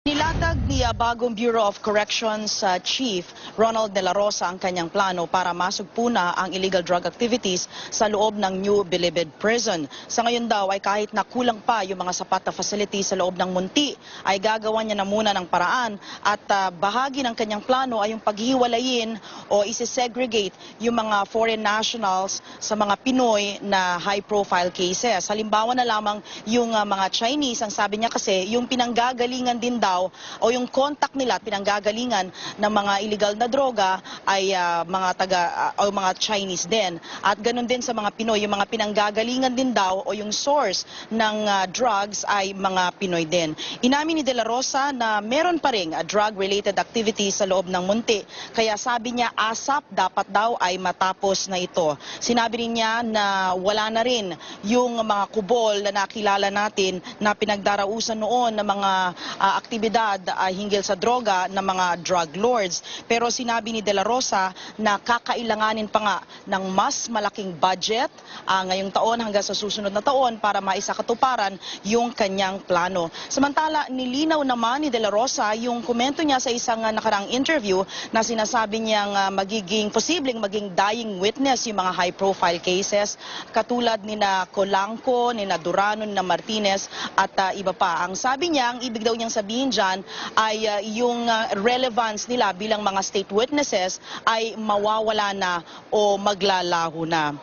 Nilatag ni Bagong Bureau of Corrections Chief Ronald de la Rosa ang kanyang plano para masugpuna ang illegal drug activities sa loob ng New Bilibid Prison. Sa ngayon daw ay kahit na kulang pa yung mga sapat na facilities sa loob ng Munti, ay gagawa niya na muna ng paraan at bahagi ng kanyang plano ay yung paghiwalayin o isi-segregate yung mga foreign nationals sa mga Pinoy na high-profile cases. Halimbawa na lamang yung mga Chinese, ang sabi niya kasi yung pinanggagalingan din daw o yung contact nila at pinanggagalingan ng mga illegal na droga ay mga Chinese din. At ganun din sa mga Pinoy, yung mga pinanggagalingan din daw o yung source ng drugs ay mga Pinoy din. Inamin ni De La Rosa na meron pa ring drug-related activities sa loob ng Munti. Kaya sabi niya ASAP dapat daw ay matapos na ito. Sinabi rin niya na wala na rin yung mga kubol na nakilala natin na pinagdarausan noon ng mga aktibidad hinggil sa droga ng mga drug lords. Pero sinabi ni De La Rosa na kakailanganin pa nga ng mas malaking budget ngayong taon hanggang sa susunod na taon para maisakatuparan yung kanyang plano. Samantala, nilinaw naman ni De La Rosa yung komento niya sa isang nakaraang interview na sinasabi niyang posibleng maging dying witness yung mga high-profile cases katulad ni na Colanco, ni na Durano, ni na Martinez at iba pa. Ang sabi niya, ang ibig daw niyang sabihin dyan ay yung relevance nila bilang mga state witnesses ay mawawala na o maglalaho na.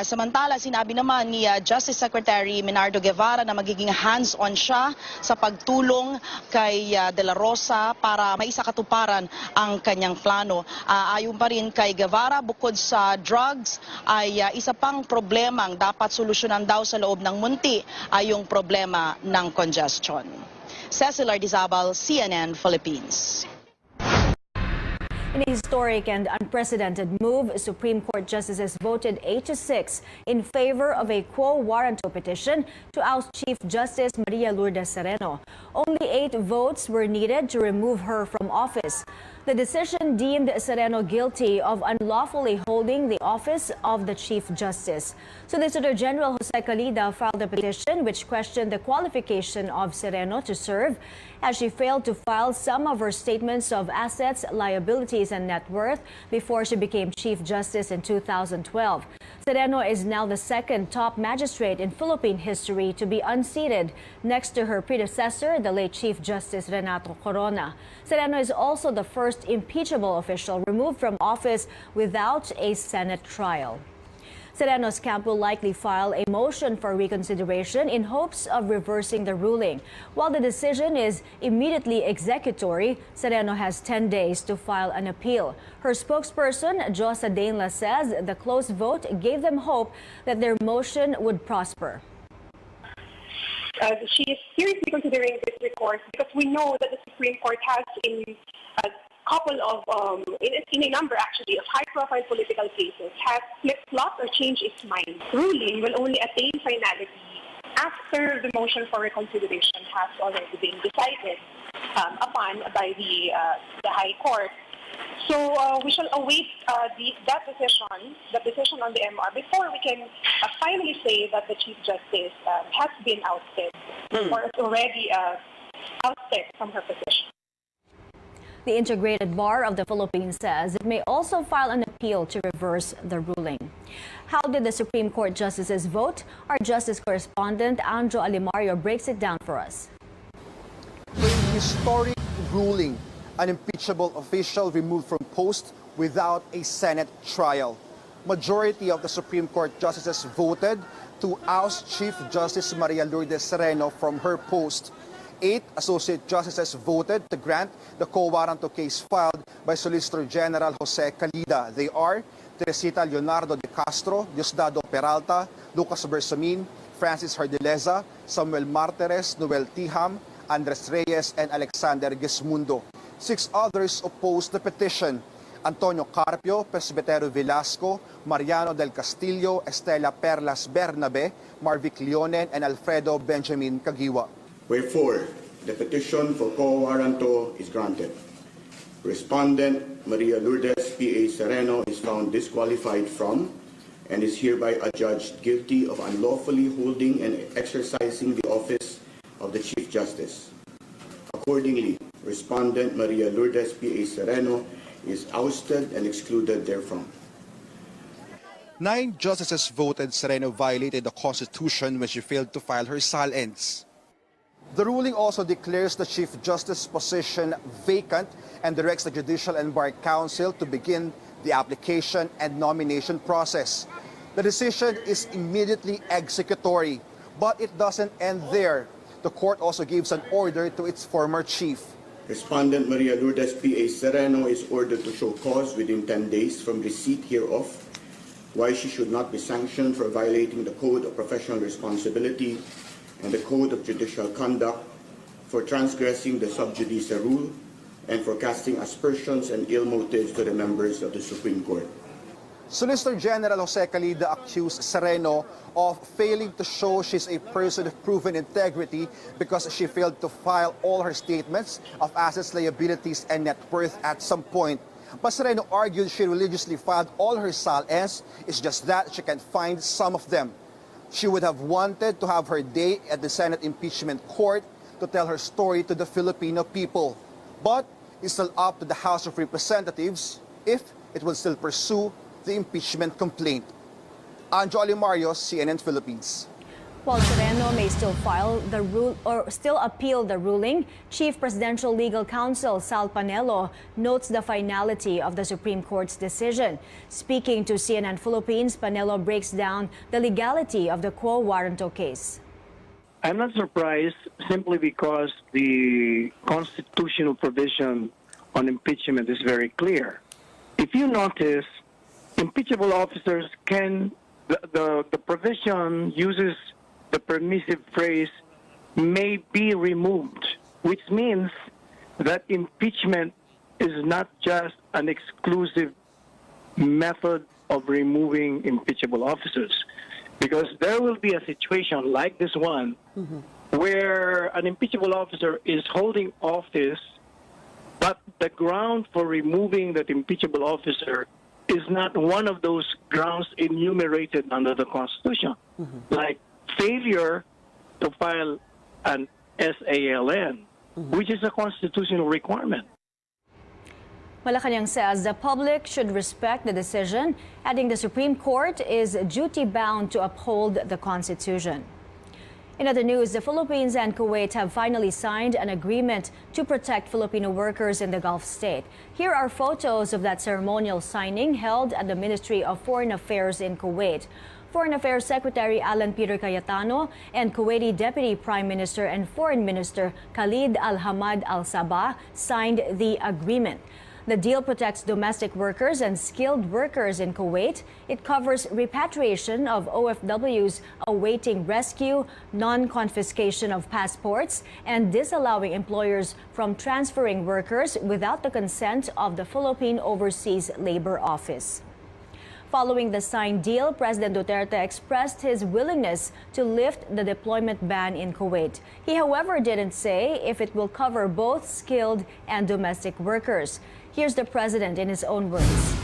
Samantala, sinabi naman ni Justice Secretary Menardo Guevara na magiging hands-on siya sa pagtulong kay De La Rosa para maisakatuparan ang kanyang plano. Ayon pa rin kay Guevara, bukod sa drugs ay isa pang problemang dapat solusyonan daw sa loob ng Munti ay yung problema ng congestion. Cecil Ardizabal, CNN Philippines. In a historic and unprecedented move, Supreme Court justices voted 8-6 in favor of a quo warranto petition to oust Chief Justice Maria Lourdes Sereno. Only 8 votes were needed to remove her from office. The decision deemed Sereno guilty of unlawfully holding the office of the Chief Justice. Solicitor General Jose Calida filed a petition which questioned the qualification of Sereno to serve as she failed to file some of her statements of assets, liabilities, and net worth before she became Chief Justice in 2012. Sereno is now the second top magistrate in Philippine history to be unseated next to her predecessor, the late Chief Justice Renato Corona. Sereno is also the first impeachable official removed from office without a Senate trial. Sereno's camp will likely file a motion for reconsideration in hopes of reversing the ruling. While the decision is immediately executory, Sereno has 10 days to file an appeal. Her spokesperson, Rosa says the close vote gave them hope that their motion would prosper. She is seriously considering this recourse because we know that the Supreme Court has in a couple of, in a number actually, of high-profile political cases, has flip-flopped or changed its mind. Ruling will only attain finality after the motion for reconsideration has already been decided upon by the High Court. So we shall await that decision, the decision on the MR, before we can finally say that the Chief Justice has been ousted or is already ousted from her position. The Integrated Bar of the Philippines says it may also file an appeal to reverse the ruling. How did the Supreme Court justices vote? Our justice correspondent, Andrew Alimario, breaks it down for us. A historic ruling. An impeachable official removed from post without a Senate trial. Majority of the Supreme Court justices voted to oust Chief Justice Maria Lourdes Sereno from her post. 8 associate justices voted to grant the quo warranto case filed by Solicitor General Jose Calida. They are Teresita Leonardo de Castro, Diosdado Peralta, Lucas Bersamin, Francis Hardileza, Samuel Martires, Noel Tiham, Andres Reyes, and Alexander Gesmundo. 6 others opposed the petition: Antonio Carpio, Presbitero Velasco, Mariano del Castillo, Estela Perlas Bernabe, Marvic Leonen, and Alfredo Benjamin Cagiwa. Wherefore, the petition for quo warranto is granted. Respondent Maria Lourdes P.A. Sereno is found disqualified from and is hereby adjudged guilty of unlawfully holding and exercising the office of the Chief Justice. Accordingly, Respondent Maria Lourdes P.A. Sereno is ousted and excluded therefrom. 9 justices voted Sereno violated the Constitution when she failed to file her salins. The ruling also declares the Chief Justice position vacant and directs the Judicial and Bar Council to begin the application and nomination process. The decision is immediately executory, but it doesn't end there. The court also gives an order to its former chief. Respondent Maria Lourdes P.A. Sereno is ordered to show cause within 10 days from receipt hereof, why she should not be sanctioned for violating the Code of Professional Responsibility and the Code of Judicial Conduct, for transgressing the sub judice rule, and for casting aspersions and ill motives to the members of the Supreme Court. Solicitor General Jose Calida accused Sereno of failing to show she's a person of proven integrity because she failed to file all her statements of assets, liabilities, and net worth at some point. But Sereno argued she religiously filed all her SALs, it's just that she can't find some of them. She would have wanted to have her day at the Senate Impeachment Court to tell her story to the Filipino people. But it's still up to the House of Representatives if it will still pursue the impeachment complaint. Anjo Alimario, CNN Philippines. While Sereno may still still appeal the ruling, Chief Presidential Legal Counsel Sal Panelo notes the finality of the Supreme Court's decision. Speaking to CNN Philippines, Panelo breaks down the legality of the quo warranto case. I'm not surprised simply because the constitutional provision on impeachment is very clear. If you notice, impeachable officers can, the provision uses the permissive phrase, may be removed, which means that impeachment is not just an exclusive method of removing impeachable officers. Because there will be a situation like this one where an impeachable officer is holding office, but the ground for removing that impeachable officer is not one of those grounds enumerated under the Constitution, like failure to file an SALN, which is a constitutional requirement. Malacanang says the public should respect the decision, adding the Supreme Court is duty-bound to uphold the Constitution. In other news, the Philippines and Kuwait have finally signed an agreement to protect Filipino workers in the Gulf state. Here are photos of that ceremonial signing held at the Ministry of Foreign Affairs in Kuwait. Foreign Affairs Secretary Alan Peter Cayetano and Kuwaiti Deputy Prime Minister and Foreign Minister Khalid Al-Hamad Al-Sabah signed the agreement. The deal protects domestic workers and skilled workers in Kuwait. It covers repatriation of OFWs awaiting rescue, non-confiscation of passports, and disallowing employers from transferring workers without the consent of the Philippine Overseas Labor Office. Following the signed deal, President Duterte expressed his willingness to lift the deployment ban in Kuwait. He, however, didn't say if it will cover both skilled and domestic workers. Here's the president in his own words.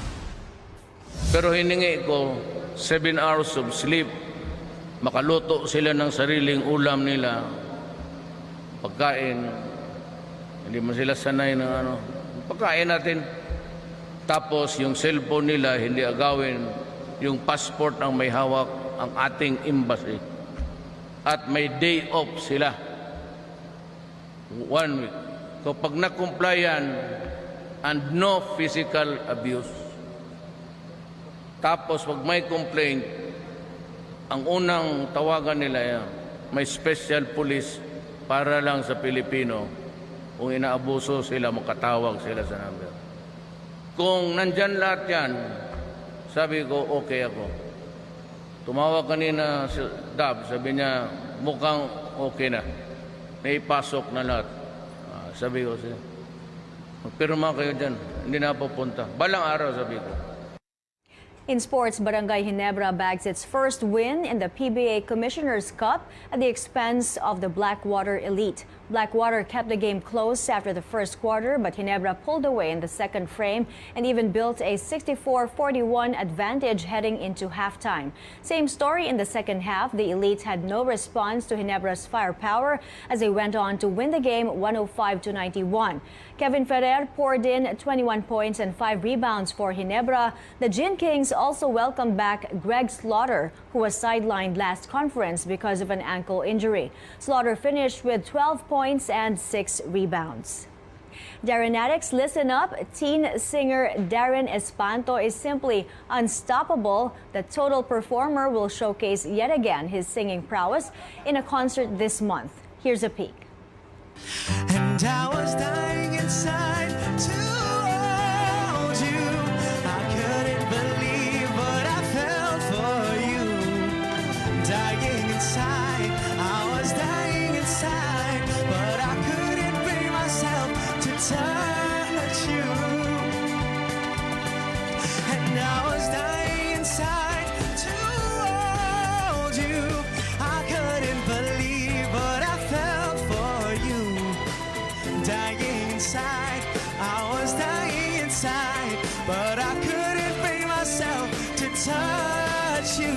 Pero hiningi ko 7 hours of sleep, makaluto sila ng sariling ulam nila, pagkain, hindi man sila sanay ng pagkain natin. Tapos yung cellphone nila hindi agawin, yung passport ang may hawak ang ating embassy. At may day off sila. 1 week. So pag na-complian, and no physical abuse. Tapos pag may complaint, ang unang tawagan nila may special police para lang sa Pilipino. Kung inaabuso sila, makatawag sila sa number. Kung nandyan lahat yan, sabi ko, okay ako. Tumawag kanina si Dab, sabi niya, mukhang okay na. Naipasok na lahat. Sabi ko siya, magpirma kayo dyan, hindi na pupunta. Balang araw, sabi ko. In sports, Barangay Ginebra bags its first win in the PBA Commissioner's Cup at the expense of the Blackwater Elite. Blackwater kept the game close after the first quarter, but Ginebra pulled away in the second frame and even built a 64-41 advantage heading into halftime. Same story in the second half. The Elite had no response to Ginebra's firepower as they went on to win the game 105-91. Kevin Ferrer poured in 21 points and 5 rebounds for Ginebra. The Gin Kings also welcomed back Greg Slaughter, who was sidelined last conference because of an ankle injury. Slaughter finished with 12 points and 6 rebounds. Darren addicts, listen up. Teen singer Darren Espanto is simply unstoppable. The Total Performer will showcase yet again his singing prowess in a concert this month. Here's a peek. And I was dying inside to hold you. I couldn't believe what I felt for you. Dying inside, I was dying inside, but I couldn't bring myself to touch you. And I was dying inside to hold you. I couldn't believe what I felt for you. Dying inside, I was dying inside, but I couldn't bring myself to touch you.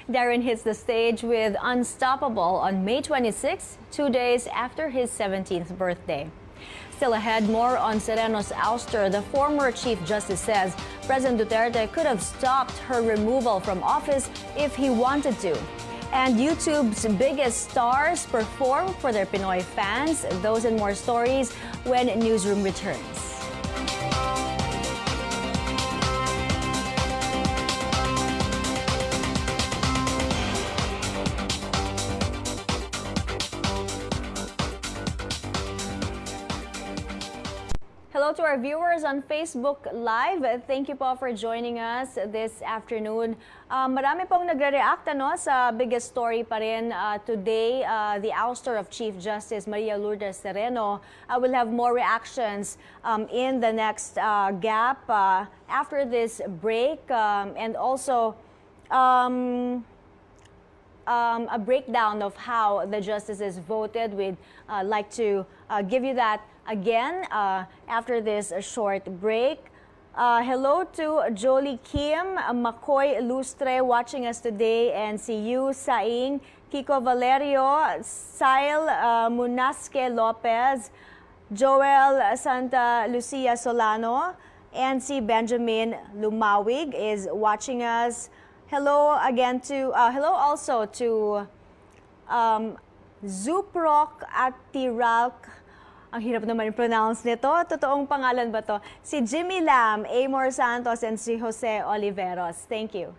Darren hits the stage with Unstoppable on May 26, 2 days after his 17th birthday. Still ahead, more on Sereno's ouster. The former Chief Justice says President Duterte could have stopped her removal from office if he wanted to. And YouTube's biggest stars perform for their Pinoy fans. Those and more stories when Newsroom returns. Hello to our viewers on Facebook Live. Thank you po for joining us this afternoon. Marami pong nagre-react sa biggest story pa rin today, the ouster of Chief Justice Maria Lourdes Sereno. We'll have more reactions in the next gap after this break, and also a breakdown of how the justices voted. We'd like to give you that again after this short break. Hello to Jolie Kim, McCoy Lustre watching us today, and si Yu Saing, Kiko Valerio, Sail Munasque Lopez, Joel Santa Lucia Solano, and si Benjamin Lumawig is watching us. Hello again to, hello also to Zuprok Atiralk. Ang hirap naman i-pronounce nito. Totoong pangalan ba to? Si Jimmy Lam, Amor Santos, and si Jose Oliveros. Thank you.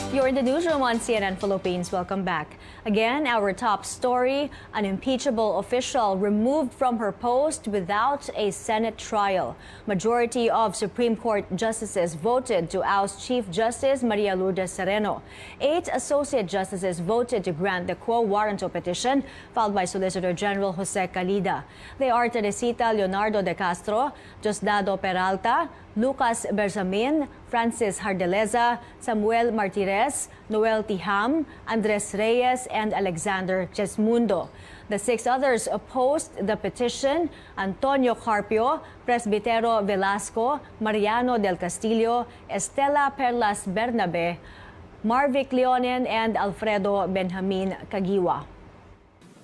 You're in the newsroom on CNN Philippines. Welcome back. Again, our top story, an impeachable official removed from her post without a Senate trial. Majority of Supreme Court justices voted to oust Chief Justice Maria Lourdes Sereno. 8 associate justices voted to grant the quo warranto petition filed by Solicitor General Jose Calida. They are Teresita Leonardo de Castro, Diosdado Peralta, Lucas Bersamin, Francis Hardeleza, Samuel Martires, Noel Tiham, Andres Reyes, and Alexander Chesmundo. The 6 others opposed the petition: Antonio Carpio, Presbitero Velasco, Mariano del Castillo, Estela Perlas Bernabe, Marvic Leonen, and Alfredo Benjamin Cagiwa.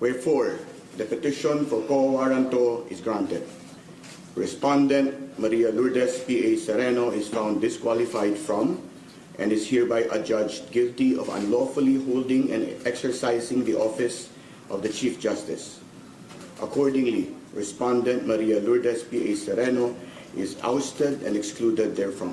Wherefore, the petition for quo warranto is granted. Respondent Maria Lourdes P.A. Sereno is found disqualified from and is hereby adjudged guilty of unlawfully holding and exercising the office of the Chief Justice. Accordingly, Respondent Maria Lourdes P.A. Sereno is ousted and excluded therefrom.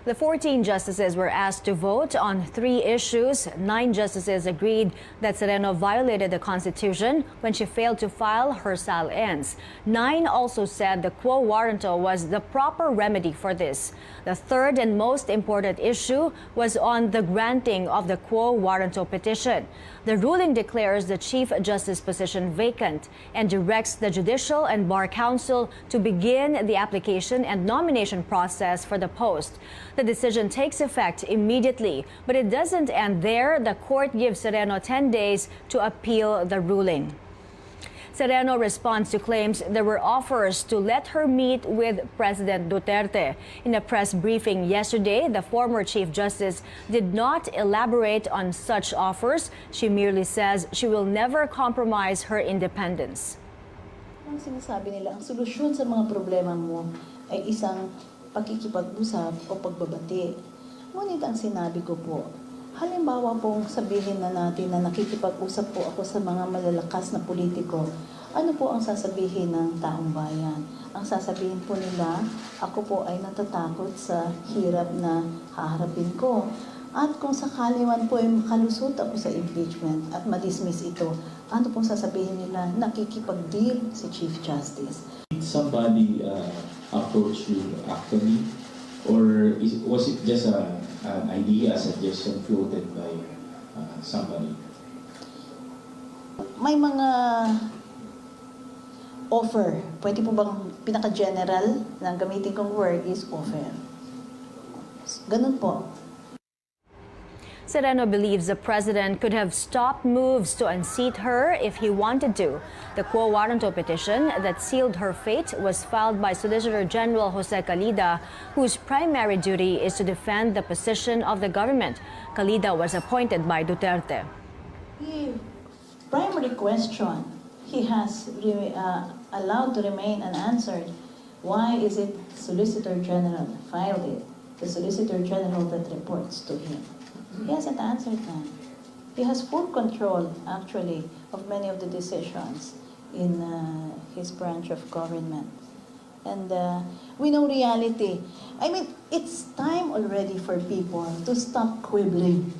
The 14 justices were asked to vote on 3 issues. 9 justices agreed that Sereno violated the Constitution when she failed to file her sal-ins. 9 also said the quo warranto was the proper remedy for this. The third and most important issue was on the granting of the quo warranto petition. The ruling declares the Chief Justice position vacant and directs the Judicial and Bar Council to begin the application and nomination process for the post. The decision takes effect immediately, but it doesn't end there. The court gives Sereno 10 days to appeal the ruling. Sereno responds to claims there were offers to let her meet with President Duterte. In a press briefing yesterday, the former Chief Justice did not elaborate on such offers. She merely says she will never compromise her independence. Ang sinasabi nila, ang solusyon sa mga problema mo ay isang pakikipag-usap o pagbabati. Ngunit ang sinabi ko po, halimbawa pong sabihin na natin na nakikipag-usap po ako sa mga malalakas na politiko, ano po ang sasabihin ng taong bayan? Ang sasabihin po nila, ako po ay natatakot sa hirap na haharapin ko. At kung sakali man po ay makalusot ako sa impeachment at madismiss ito, ano pong sasabihin nila? Nakikipag-deal si Chief Justice. Somebody approached you actually, or was it just an idea, a suggestion floated by somebody? May mga offer. Pwede po bang pinaka-general na gamitin kong word is offer. Ganun po. Sereno believes the president could have stopped moves to unseat her if he wanted to. The quo warranto petition that sealed her fate was filed by Solicitor General Jose Calida, whose primary duty is to defend the position of the government. Calida was appointed by Duterte. The primary question he has allowed to remain unanswered. Why is it Solicitor General filed it? The Solicitor General that reports to him. He hasn't answered that. He has full control, actually, of many of the decisions in his branch of government. And we know reality. I mean, it's time already for people to stop quibbling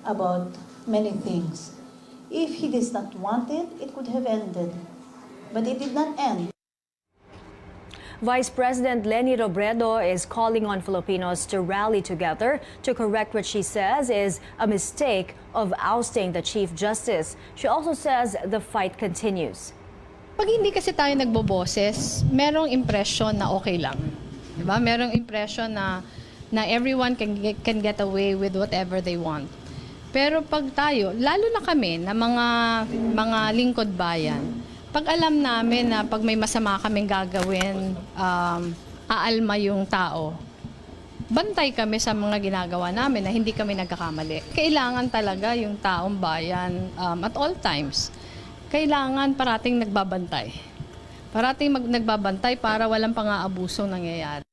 about many things. If he does not want it, it could have ended. But it did not end. Vice President Leni Robredo is calling on Filipinos to rally together to correct what she says is a mistake of ousting the Chief Justice. She also says the fight continues. Pag hindi kasi tayo nagboboses, merong impression na okay lang. Diba? Merong impression na everyone can get away with whatever they want. Pero pag tayo, lalo na kami na mga lingkod bayan, pag alam namin na pag may masama kaming gagawin, aalma yung tao, bantay kami sa mga ginagawa namin na hindi kami nagkakamali. Kailangan talaga yung taong bayan at all times, kailangan parating nagbabantay. Parating nagbabantay para walang pang-aabusong nangyayari.